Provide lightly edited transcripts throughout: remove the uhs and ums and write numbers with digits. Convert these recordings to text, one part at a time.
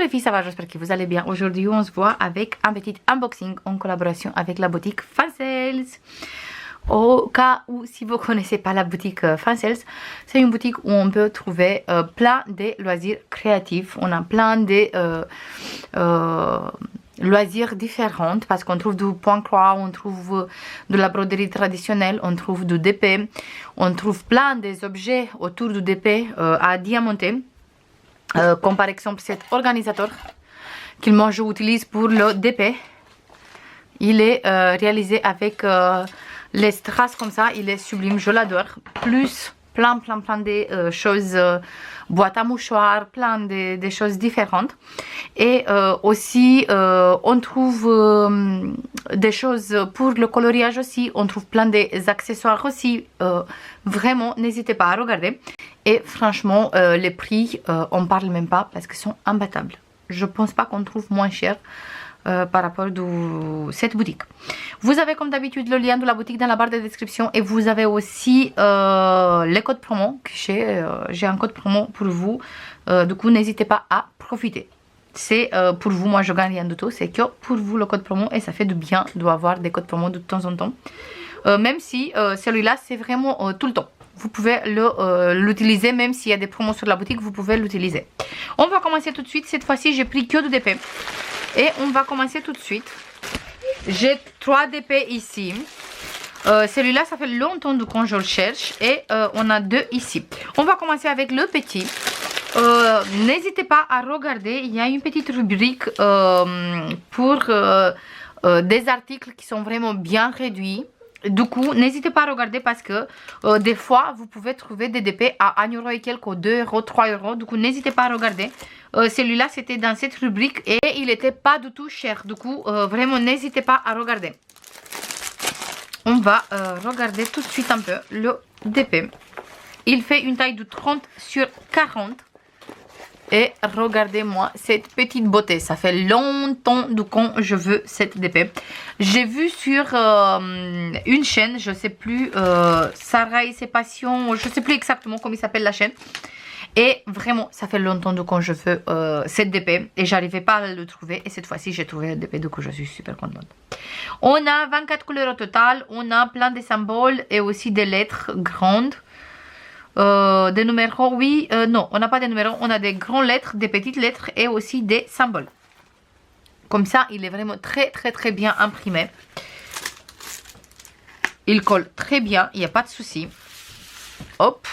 les filles, ça va, j'espère que vous allez bien. Aujourd'hui, on se voit avec un petit unboxing en collaboration avec la boutique Fansels. Au cas où, si vous ne connaissez pas la boutique Fansels, c'est une boutique où on peut trouver plein de loisirs créatifs. On a plein de loisirs différents parce qu'on trouve du point croix, on trouve de la broderie traditionnelle, on trouve du DP, on trouve plein des objets autour du DP à diamanter. Comme par exemple cet organisateur que moi je utilise pour le DP. Il est réalisé avec les strass comme ça, il est sublime, je l'adore. Plus plein de choses, boîte à mouchoirs, plein de choses différentes. Et aussi on trouve des choses pour le coloriage aussi, on trouve plein d'accessoires aussi. Vraiment, n'hésitez pas à regarder. Et franchement, les prix, on ne parle même pas parce qu'ils sont imbattables. Je ne pense pas qu'on trouve moins cher par rapport à cette boutique. Vous avez comme d'habitude le lien de la boutique dans la barre de description et vous avez aussi les codes promo. J'ai un code promo pour vous. Du coup, n'hésitez pas à profiter. C'est pour vous, moi je gagne rien du tout. C'est que pour vous le code promo et ça fait du bien d'avoir des codes promo de temps en temps. Même si celui-là, c'est vraiment tout le temps. Vous pouvez l'utiliser, même s'il y a des promos sur la boutique, vous pouvez l'utiliser. On va commencer tout de suite. Cette fois-ci, j'ai pris que du DP. Et on va commencer tout de suite. J'ai 3 DP ici. Celui-là, ça fait longtemps que je le cherche. Et on a 2 ici. On va commencer avec le petit. N'hésitez pas à regarder. Il y a une petite rubrique pour des articles qui sont vraiment bien réduits. Du coup, n'hésitez pas à regarder parce que des fois, vous pouvez trouver des DP à 1 euro et quelques, 2 euros, 3 euros. Du coup, n'hésitez pas à regarder. Celui-là, c'était dans cette rubrique et il n'était pas du tout cher. Du coup, vraiment, n'hésitez pas à regarder. On va regarder tout de suite un peu le DP. Il fait une taille de 30 sur 40. Et regardez-moi cette petite beauté. Ça fait longtemps du quand je veux cette DP. J'ai vu sur une chaîne, je ne sais plus, Sarah et ses passions, je ne sais plus exactement comment il s'appelle la chaîne. Et vraiment, ça fait longtemps du quand je veux cette DP. Et j'arrivais pas à le trouver. Et cette fois-ci, j'ai trouvé la DP, du coup je suis super contente. On a 24 couleurs au total. On a plein de symboles et aussi des lettres grandes. Des numéros, oui, non, on n'a pas des numéros, on a des grandes lettres, des petites lettres et aussi des symboles. Comme ça, il est vraiment très bien imprimé. Il colle très bien, il n'y a pas de souci. Hop.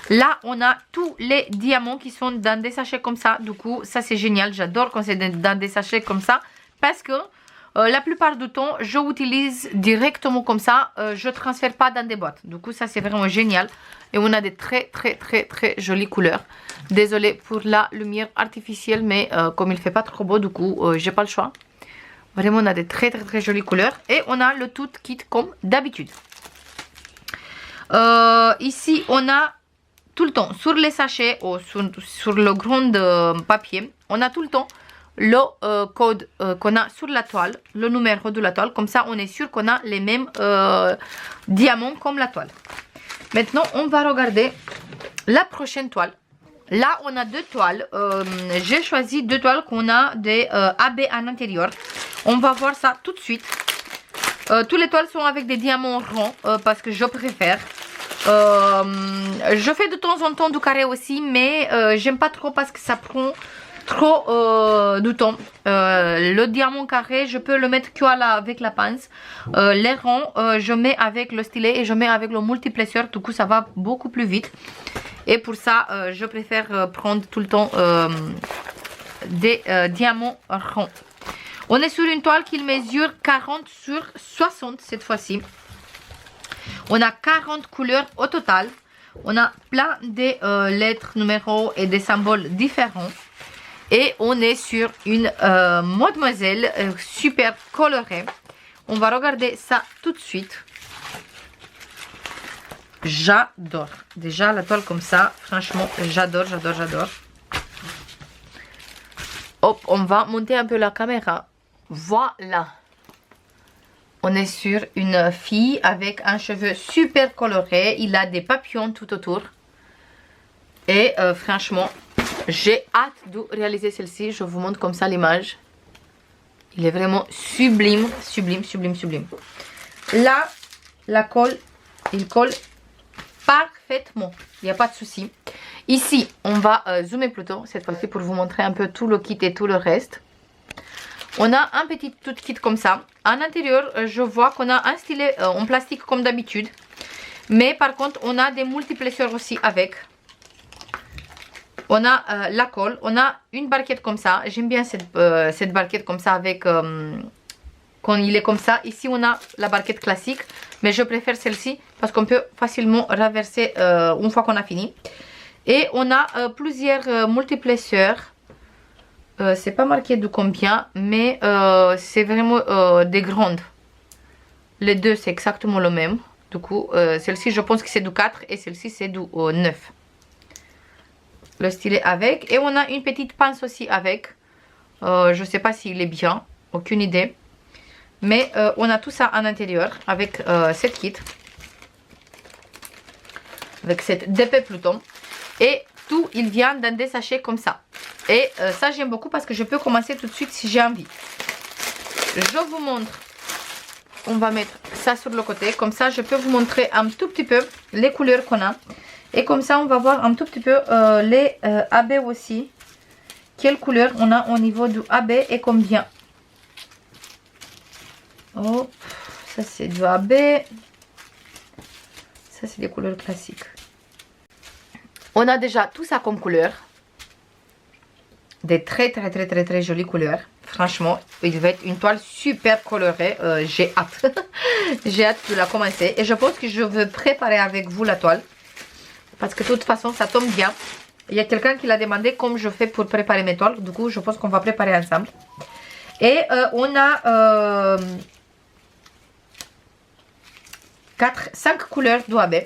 Là, on a tous les diamants qui sont dans des sachets comme ça. Du coup, ça c'est génial, j'adore quand c'est dans des sachets comme ça. Parce que la plupart du temps, je l'utilise directement comme ça. Je ne transfère pas dans des boîtes. Du coup, ça c'est vraiment génial. Et on a des très jolies couleurs. Désolée pour la lumière artificielle, mais comme il ne fait pas trop beau, du coup, j'ai pas le choix. Vraiment, on a des très jolies couleurs. Et on a le tout kit comme d'habitude. Ici, on a tout le temps, sur les sachets ou sur le grand papier, on a tout le temps le code qu'on a sur la toile, le numéro de la toile. Comme ça, on est sûr qu'on a les mêmes diamants comme la toile. Maintenant, on va regarder la prochaine toile. Là, on a 2 toiles. J'ai choisi 2 toiles qu'on a des AB à l'intérieur. On va voir ça tout de suite. Toutes les toiles sont avec des diamants ronds parce que je préfère. Je fais de temps en temps du carré aussi, mais j'aime pas trop parce que ça prend trop de temps. Le diamant carré, je peux le mettre que avec la pince. Les ronds, je mets avec le stylet et je mets avec le multiplesseur. Du coup, ça va beaucoup plus vite. Et pour ça, je préfère prendre tout le temps des diamants ronds. On est sur une toile qui mesure 40 sur 60 cette fois-ci. On a 40 couleurs au total. On a plein de lettres, numéros et des symboles différents. Et on est sur une mademoiselle super colorée. On va regarder ça tout de suite. J'adore. Déjà la toile comme ça, franchement, j'adore. Hop, on va monter un peu la caméra. Voilà. On est sur une fille avec un cheveu super coloré. Il a des papillons tout autour. Et franchement, J'ai hâte de réaliser celle-ci. Je vous montre comme ça l'image. Il est vraiment sublime, sublime, sublime, sublime. Là, la colle, il colle parfaitement. Il n'y a pas de souci. Ici, on va zoomer plutôt cette fois-ci pour vous montrer un peu tout le kit et tout le reste. On a un petit tout kit comme ça. En intérieur, je vois qu'on a un stylet en plastique comme d'habitude. Mais par contre, on a des multiplesseurs aussi avec. On a la colle. On a une barquette comme ça. J'aime bien cette barquette comme ça avec... quand il est comme ça. Ici, on a la barquette classique. Mais je préfère celle-ci parce qu'on peut facilement renverser une fois qu'on a fini. Et on a plusieurs multiplesseurs. C'est pas marqué de combien, mais c'est vraiment des grandes. Les deux, c'est exactement le même. Du coup, celle-ci, je pense que c'est du 4 et celle-ci, c'est du 9. Le stylet avec. Et on a une petite pince aussi avec. Je sais pas s'il est bien, aucune idée. Mais on a tout ça à l'intérieur avec cette kit. Avec cette DP Pluton. Et tout, il vient dans des sachets comme ça. Et ça, j'aime beaucoup parce que je peux commencer tout de suite si j'ai envie. Je vous montre. On va mettre ça sur le côté. Comme ça, je peux vous montrer un tout petit peu les couleurs qu'on a. Et comme ça, on va voir un tout petit peu les AB aussi. Quelle couleur on a au niveau du AB et combien. Oh, ça c'est du AB. Ça, c'est des couleurs classiques. On a déjà tout ça comme couleur. Des très jolies couleurs. Franchement, il va être une toile super colorée. J'ai hâte. J'ai hâte de la commencer. Et je pense que je veux préparer avec vous la toile. Parce que de toute façon, ça tombe bien. Il y a quelqu'un qui l'a demandé comme je fais pour préparer mes toiles. Du coup, je pense qu'on va préparer ensemble. Et on a 5 couleurs d'OAB.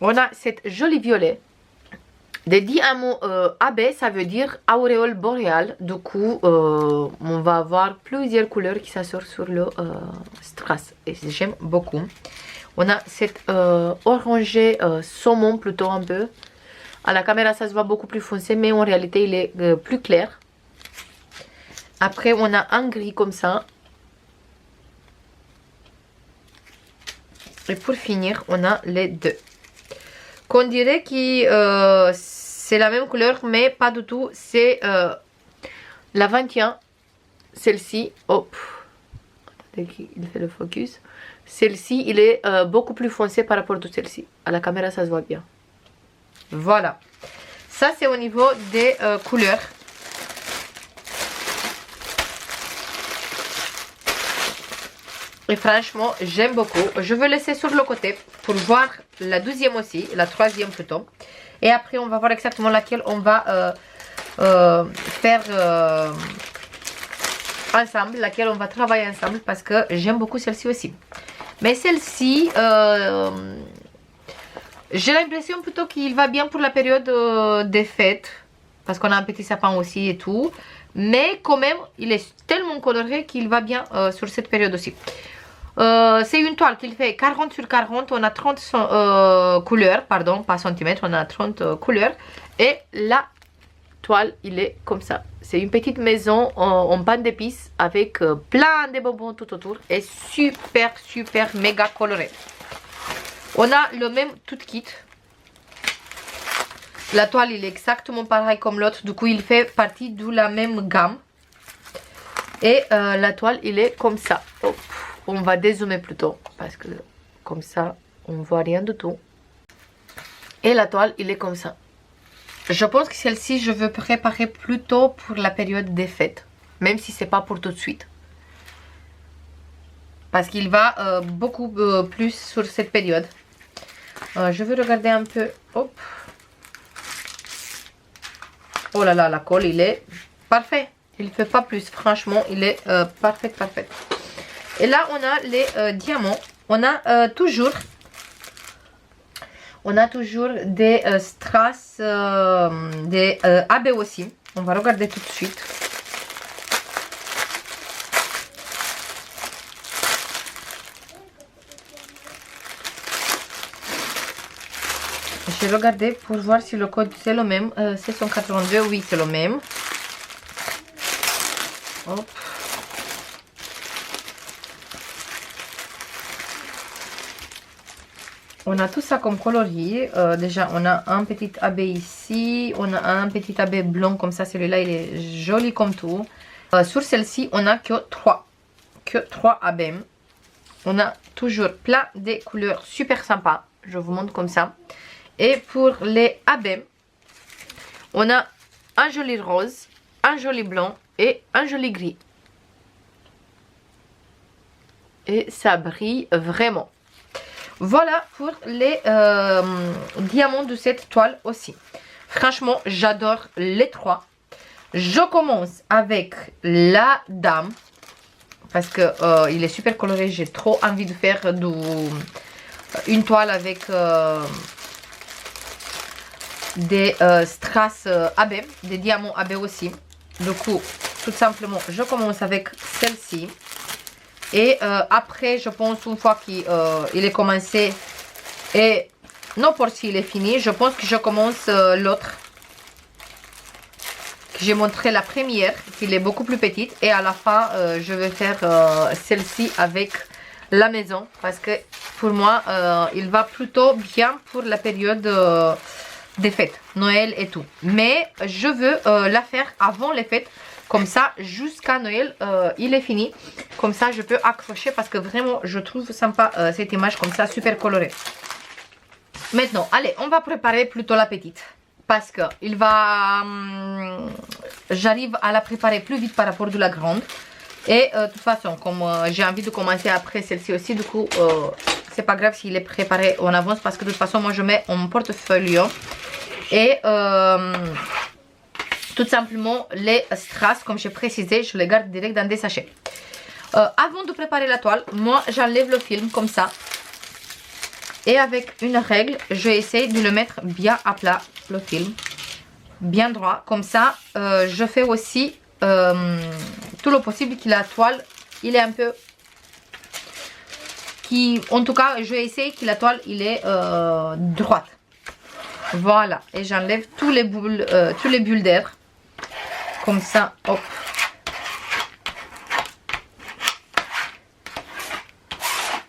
On a cette jolie violet. Des diamants AB, ça veut dire auréole boréale. Du coup, on va avoir plusieurs couleurs qui s'assortent sur le strass. Et j'aime beaucoup. On a cette orangé saumon plutôt un peu. À la caméra, ça se voit beaucoup plus foncé, mais en réalité, il est plus clair. Après, on a un gris comme ça. Et pour finir, on a les deux. Qu'on dirait que c'est la même couleur, mais pas du tout. C'est la 21. Celle-ci. Hop. Attendez, il fait le focus. Celle-ci, il est beaucoup plus foncé par rapport à celle-ci. À la caméra, ça se voit bien. Voilà. Ça, c'est au niveau des couleurs. Et franchement, j'aime beaucoup. Je vais laisser sur le côté pour voir la deuxième aussi, la troisième plutôt. Et après, on va voir exactement laquelle on va faire ensemble, laquelle on va travailler ensemble parce que j'aime beaucoup celle-ci aussi. Mais celle-ci, j'ai l'impression plutôt qu'il va bien pour la période des fêtes parce qu'on a un petit sapin aussi et tout. Mais quand même, il est tellement coloré qu'il va bien sur cette période aussi. C'est une toile qu'il fait 40 sur 40. On a 30 couleurs, pardon, pas centimètres. On a 30 couleurs. Et la toile, il est comme ça. C'est une petite maison en pain d'épices avec plein de bonbons tout autour. Et super, super, méga coloré. On a le même tout kit. La toile, il est exactement pareil comme l'autre. Du coup, il fait partie de la même gamme. Et la toile, il est comme ça. Hop. On va dézoomer plutôt. Parce que comme ça, on ne voit rien du tout. Et la toile, il est comme ça. Je pense que celle-ci, je veux préparer plutôt pour la période des fêtes. Même si ce n'est pas pour tout de suite. Parce qu'il va beaucoup plus sur cette période. Je vais regarder un peu. Hop. Oh là là, la colle, il est parfait. Il ne fait pas plus. Franchement, il est parfait, parfait. Et là, on a les diamants. On a toujours des strass, des AB aussi. On va regarder tout de suite. J'ai regardé pour voir si le code c'est le même. C'est 182, oui c'est le même. Hop. On a tout ça comme coloris. Déjà, on a un petit abeille ici. On a un petit abeille blanc comme ça. Celui-là, il est joli comme tout. Sur celle-ci, on a que 3. Que 3 abeilles. On a toujours plein de couleurs super sympas. Je vous montre comme ça. Et pour les abeilles, on a un joli rose, un joli blanc et un joli gris. Et ça brille vraiment. Voilà pour les diamants de cette toile aussi. Franchement, j'adore les 3. Je commence avec la dame. Parce que il est super coloré. J'ai trop envie de faire une toile avec des strass abeilles. Des diamants abeilles aussi. Du coup, tout simplement, je commence avec celle-ci. Et après, je pense, une fois qu'il est commencé et n'importe s'il est fini, je pense que je commence l'autre. Que j'ai montré la première, qui est beaucoup plus petite. Et à la fin, je vais faire celle-ci avec la maison. Parce que pour moi, il va plutôt bien pour la période des fêtes, Noël et tout. Mais je veux la faire avant les fêtes. Comme ça, jusqu'à Noël, il est fini. Comme ça, je peux accrocher parce que vraiment, je trouve sympa cette image comme ça, super colorée. Maintenant, allez, on va préparer plutôt la petite. Parce que il va... j'arrive à la préparer plus vite par rapport à la grande. Et de toute façon, comme j'ai envie de commencer après celle-ci aussi, du coup, c'est pas grave s'il est préparé en avance. Parce que de toute façon, moi, je mets en portefeuille. Et... tout simplement, les strass, comme j'ai précisé, je les garde direct dans des sachets. Avant de préparer la toile, moi, j'enlève le film comme ça. Et avec une règle, je vais essayer de le mettre bien à plat, le film. Bien droit. Comme ça, je fais aussi tout le possible que la toile, il est un peu... en tout cas, je vais essayer que la toile, il est droite. Voilà. Et j'enlève tous les bulles d'air. Comme ça, hop.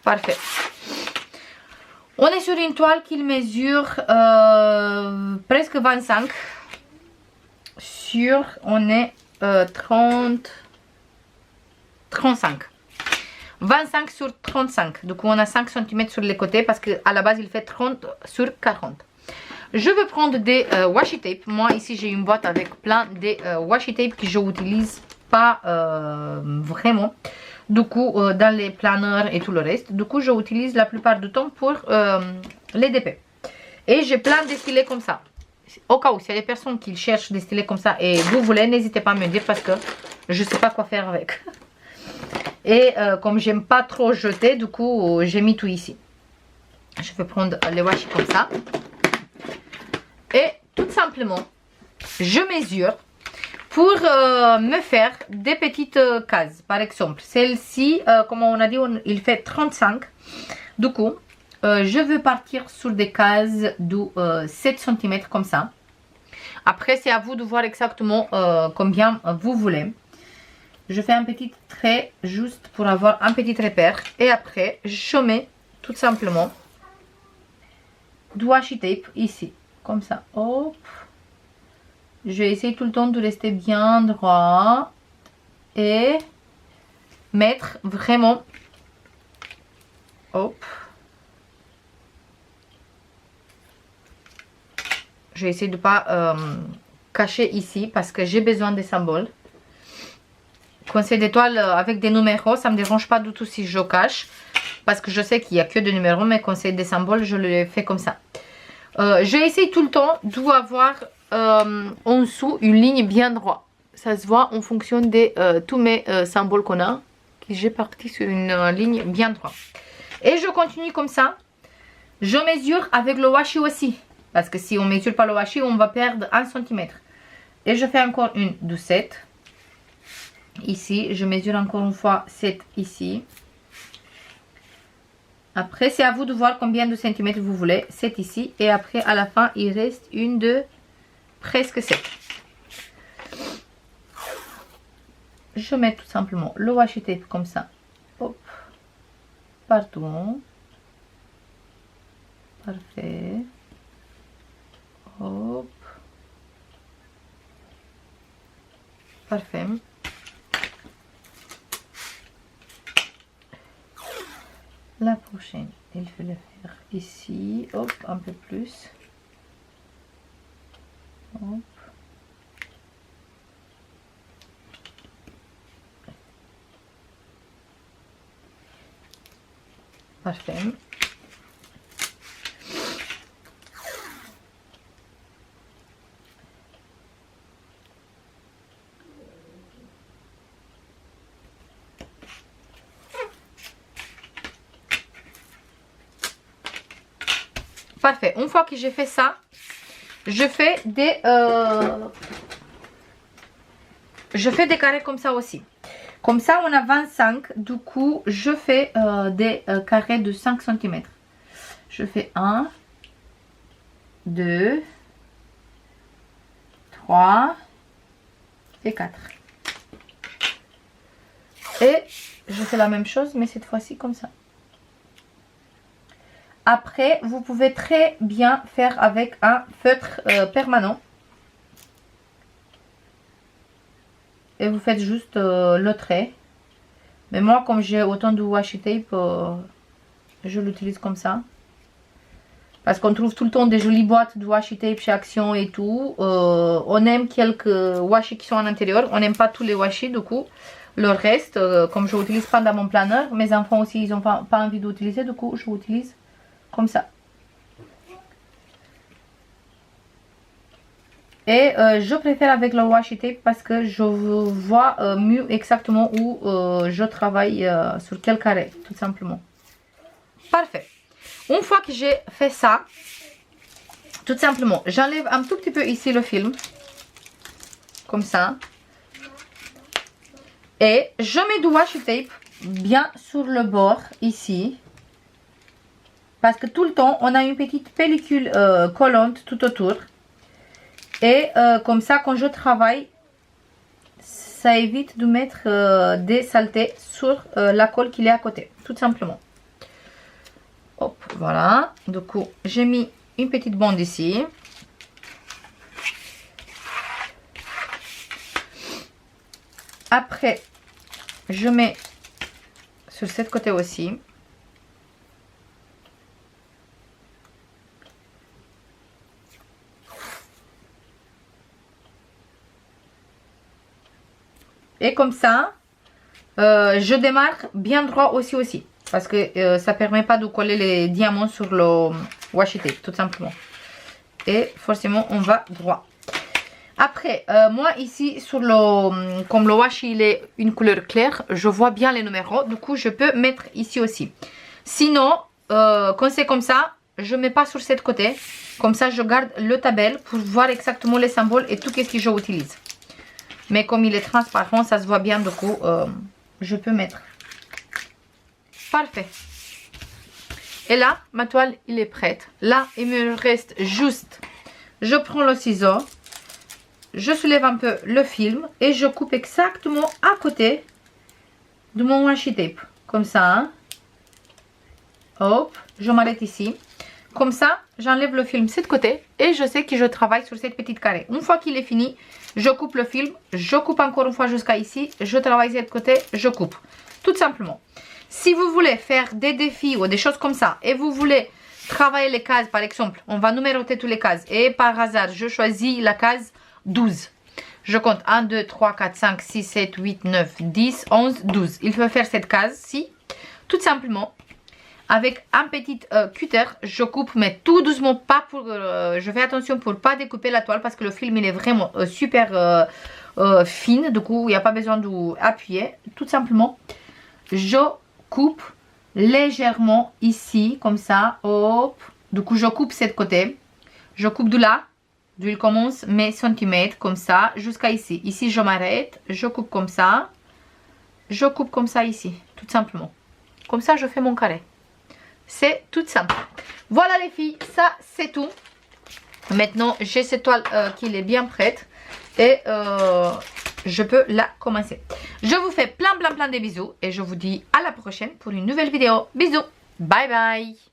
Parfait. On est sur une toile qui mesure presque 25. On est 35. 25 sur 35. Donc on a 5 cm sur les côtés parce qu'à la base il fait 30 sur 40. Je vais prendre des washi tape. Moi ici j'ai une boîte avec plein de washi tape que je n'utilise pas vraiment. Du coup dans les planeurs et tout le reste. Du coup je utilise la plupart du temps pour les DP. Et j'ai plein de stylets comme ça. Au cas où s'il y a des personnes qui cherchent des stylets comme ça et vous voulez, n'hésitez pas à me dire parce que je ne sais pas quoi faire avec. Et comme j'aime pas trop jeter, du coup j'ai mis tout ici. Je vais prendre les washi comme ça. Et tout simplement, je mesure pour me faire des petites cases. Par exemple, celle-ci, comme on a dit, il fait 35. Du coup, je veux partir sur des cases de 7 cm comme ça. Après, c'est à vous de voir exactement combien vous voulez. Je fais un petit trait juste pour avoir un petit repère. Et après, je mets tout simplement du washi tape ici. Comme ça, hop. Je vais essayer tout le temps de rester bien droit. Et mettre vraiment... Hop. Je vais essayer de ne pas cacher ici parce que j'ai besoin des symboles. Quand c'est des toiles avec des numéros, ça ne me dérange pas du tout si je cache. Parce que je sais qu'il n'y a que des numéros, mais quand c'est des symboles, je le fais comme ça. J'essaie tout le temps d'avoir en dessous une ligne bien droite. Ça se voit en fonction de tous mes symboles qu'on a. J'ai parti sur une ligne bien droite. Et je continue comme ça. Je mesure avec le washi aussi. Parce que si on ne mesure pas le washi, on va perdre 1 cm. Et je fais encore une de 7. Ici, je mesure encore une fois 7 ici. Après, c'est à vous de voir combien de centimètres vous voulez. 7 ici. Et après, à la fin, il reste une de presque 7. Je mets tout simplement le washi tape comme ça. Hop. Partout. Parfait. Hop. Parfait. La prochaine, il faut le faire ici. Hop, un peu plus. Hop. Parfait. Parfait. Une fois que j'ai fait ça, je fais des carrés comme ça aussi. Comme ça, on a 25. Du coup, je fais des carrés de 5 cm. Je fais 1, 2, 3 et 4. Et je fais la même chose, mais cette fois-ci comme ça. Après, vous pouvez très bien faire avec un feutre permanent. Et vous faites juste le trait. Mais moi, comme j'ai autant de washi tape, je l'utilise comme ça. Parce qu'on trouve tout le temps des jolies boîtes de washi tape chez Action et tout. On aime quelques washi qui sont à l'intérieur. On n'aime pas tous les washi, du coup. Le reste, comme je l'utilise pas dans mon planeur, mes enfants aussi, ils n'ont pas envie d'utiliser. Du coup, je l'utilise comme ça. Et je préfère avec le washi tape parce que je vois mieux exactement où je travaille, sur quel carré, tout simplement. Parfait. Une fois que j'ai fait ça, tout simplement, j'enlève un tout petit peu ici le film. Comme ça. Et je mets du washi tape bien sur le bord, ici. Parce que tout le temps, on a une petite pellicule collante tout autour. Et comme ça, quand je travaille, ça évite de mettre des saletés sur la colle qui est à côté. Tout simplement. Hop, voilà. Du coup, j'ai mis une petite bande ici. Après, je mets sur cette côté aussi. Et comme ça, je démarre bien droit aussi. Parce que ça ne permet pas de coller les diamants sur le washi tape, tout simplement. Et forcément, on va droit. Après, moi ici, comme le washi il est une couleur claire, je vois bien les numéros. Du coup, je peux mettre ici aussi. Sinon, quand c'est comme ça, je ne mets pas sur cette côté. Comme ça, je garde le tabelle pour voir exactement les symboles et tout ce que j'utilise. Mais comme il est transparent, ça se voit bien, du coup, je peux mettre. Parfait. Et là, ma toile, il est prête. Là, il me reste juste, je prends le ciseau, je soulève un peu le film et je coupe exactement à côté de mon washi tape. Comme ça. Hein. Hop, je m'arrête ici. Comme ça, j'enlève le film de ce côté et je sais que je travaille sur cette petite carré. Une fois qu'il est fini, je coupe le film, je coupe encore une fois jusqu'à ici, je travaille de ce côté, je coupe. Tout simplement. Si vous voulez faire des défis ou des choses comme ça et vous voulez travailler les cases, par exemple, on va numéroter toutes les cases et par hasard, je choisis la case 12. Je compte 1, 2, 3, 4, 5, 6, 7, 8, 9, 10, 11, 12. Il faut faire cette case-ci, tout simplement. Avec un petit cutter, je coupe, mais tout doucement, pas pour, je fais attention pour ne pas découper la toile parce que le film il est vraiment super fine. Du coup, il n'y a pas besoin d'appuyer. Tout simplement, je coupe légèrement ici, comme ça. Hop. Du coup, je coupe cette côté. Je coupe de là, d'où il commence mes centimètres, comme ça, jusqu'à ici. Ici, je m'arrête. Je coupe comme ça. Je coupe comme ça ici, tout simplement. Comme ça, je fais mon carré. C'est tout simple. Voilà les filles, ça c'est tout. Maintenant, j'ai cette toile qui est bien prête. Et je peux la commencer. Je vous fais plein de bisous. Et je vous dis à la prochaine pour une nouvelle vidéo. Bisous. Bye bye.